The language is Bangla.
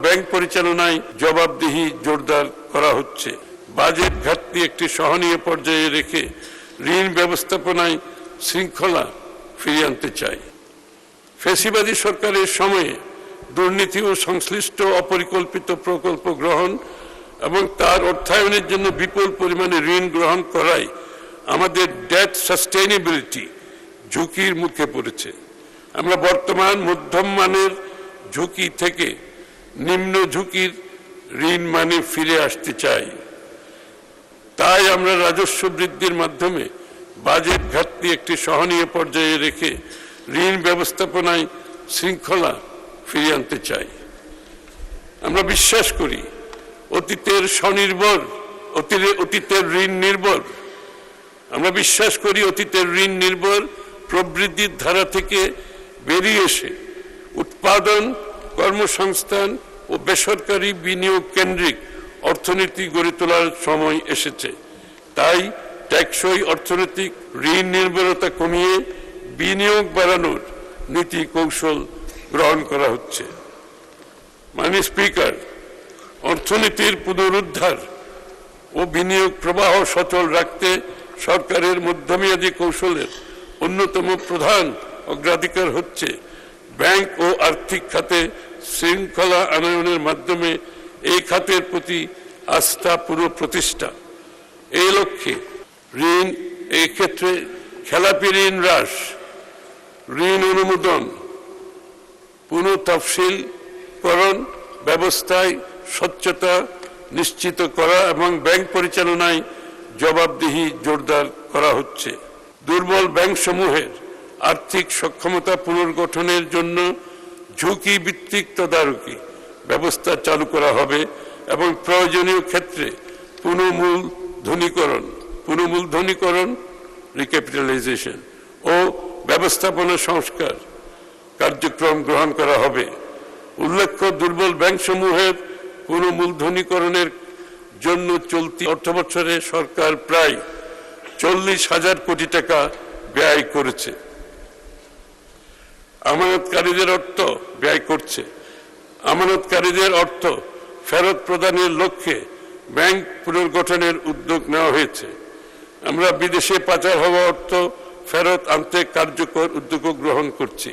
ব্যাংক পরিচালনায় জবাবদিহি জোরদার করা হচ্ছে। বাজেট ঘাটতি একটি সহনীয় পর্যায়ে রেখে ঋণ ব্যবস্থাপনায় শৃঙ্খলা ফিরিয়ে আনতে চাই। ফ্যাসিবাদী সরকারের সময়ে দুর্নীতি ও সংশ্লিষ্ট অপরিকল্পিত প্রকল্প গ্রহণ এবং তার অর্থায়নের জন্য বিপুল পরিমাণে ঋণ গ্রহণ করায় আমাদের ডেট সাস্টেইনেবিলিটি ঝুঁকির মুখে পড়েছে। আমরা বর্তমান মধ্যম মানের ঝুঁকি থেকে নিম্ন ঝুঁকির ঋণ মানে ফিরে আসতে চাই। তাই আমরা রাজস্ব বৃদ্ধির মাধ্যমে বাজেট ঘাটতি একটি সহনীয় পর্যায়ে রেখে ঋণ ব্যবস্থাপনায় শৃঙ্খলা ফিরিয়ে আনতে চাই। আমরা বিশ্বাস করি অতীতের স্বনির্ভর অতীতের ঋণ নির্ভর আমরা বিশ্বাস করি অতীতের ঋণ নির্ভর প্রবৃদ্ধির ধারা থেকে বেরিয়ে এসে উৎপাদন, কর্মসংস্থান ও বেসরকারি বিনিয়োগ কেন্দ্রিক অর্থনীতি গড়ে তোলার সময় এসেছে। তাই টেকসই অর্থনৈতিক ঋণ নির্ভরতা কমিয়ে বিনিয়োগ বাড়ানোর নীতি কৌশল গ্রহণ করা হচ্ছে। মাননীয় স্পিকার, অর্থনীতির পুনরুদ্ধার ও বিনিয়োগ প্রবাহ সচল রাখতে সরকারের মধ্যমেয়াদী কৌশলের অন্যতম প্রধান অগ্রাধিকার হচ্ছে ব্যাংক ও আর্থিক খাতে শৃঙ্খলা আনয়নের মাধ্যমে এই খাতের প্রতি আস্থা পুনঃপ্রতিষ্ঠা। এই লক্ষ্যে ঋণ এই ক্ষেত্রে খেলাপি ঋণ হ্রাস, ঋণ অনুমোদন, পুনঃতফসিলকরণ ব্যবস্থায় স্বচ্ছতা নিশ্চিত করা এবং ব্যাংক পরিচালনায় জবাবদিহি জোরদার করা হচ্ছে। দুর্বল ব্যাংকসমূহের আর্থিক সক্ষমতা পুনর্গঠনের জন্য ঝুঁকি ভিত্তিক তদারকি ব্যবস্থা চালু করা হবে এবং প্রয়োজনীয় ক্ষেত্রে পুনর্মূলধনীকরণ রিক্যাপিটালাইজেশন ও ব্যবস্থাপনা সংস্কার কার্যক্রম গ্রহণ করা হবে। উল্লেখ্য, দুর্বল ব্যাংকসমূহের পুনর্মূলধনীকরণের জন্য চলতি অর্থবছরে সরকার প্রায় 40,000 কোটি টাকা ব্যয় করেছে। আমানতকারীদের অর্থ ফেরত প্রদানের লক্ষ্যে ব্যাংক পুনর্গঠনের উদ্যোগ নেওয়া হয়েছে। আমরা বিদেশে পাচার হওয়া অর্থ ফেরত আনতে কার্যকর উদ্যোগ গ্রহণ করছি।